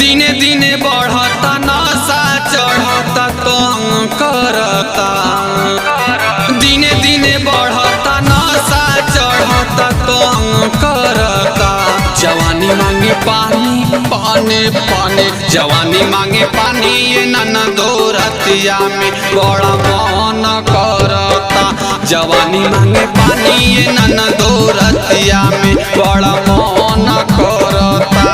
दिने दिने बढ़ता नशा चढ़ता तंग करता। दिने दिने बढ़ता नशा चढ़ता तंग करता। जवानी मांगे पानी पानी पानी, जवानी मांगे पानी ये ननदो रतिया में बड़ा मन करता। जवानी मांगे पानी ये ननदो रतिया में बड़ा मन करता।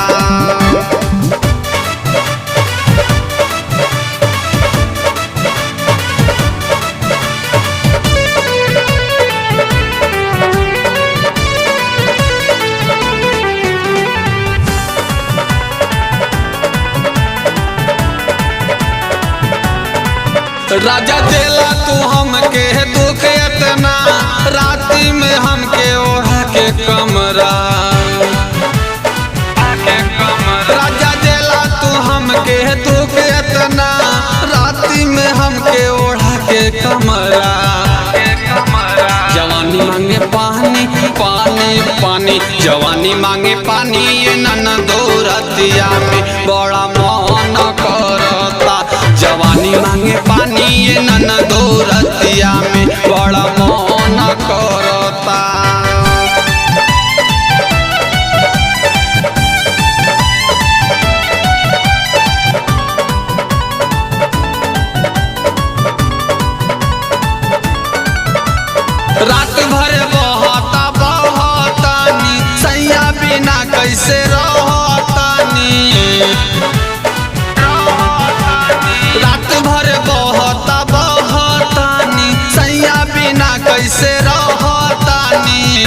राजा देला तू हमके दुख इतना, राती में हमके ओढ़ा के कमरा। राजा देला तू हमके दुख इतना, राती में हमके ओढ़ा के कमरा। जवानी मांगे पानी पानी पानी, जवानी मांगे पानी ये ननदो रतिया में बड़ा मन करता। जवानी मांगे पानी ये ननदो रतिया में बड़ा मन करता। रात भर बहता बहतानी, सैया बिना कैसे रहतानी। रात भर बहता बहतानी, सैया बिना कैसे रहतानी।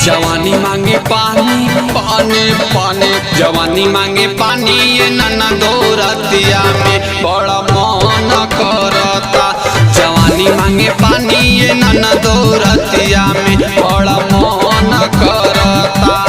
जवानी मांगे पानी पानी पानी, जवानी मांगे पानी ये ननदो रतिया में बड़ा मन करता। जवानी मांगे पानी ये ननदो रतिया में बड़ा मन करता।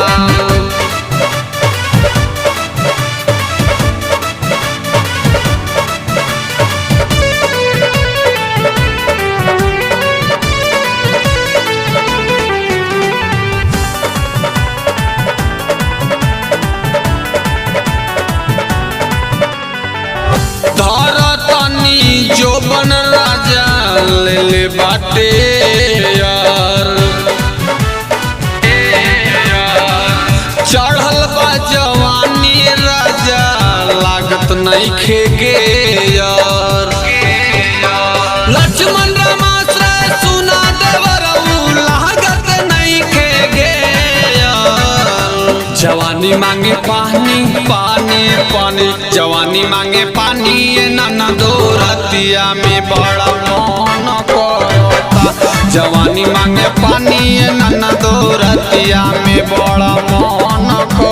धरतनी जोबन राजा ले ले बाटे यार। चढ़ल बा जवानी राजा लागत नहीं खेगे यार। लक्ष्मण रामाश्रय सुना देवरऊ लागत नहीं खेगे यार। जवानी मांगे पानी पानी पानी, जवानी मांगे पानी ये ननदो रतिया में बड़ा मन करता। जवानी मांगे पानी ये ननदो रतिया में बड़ा मन करता।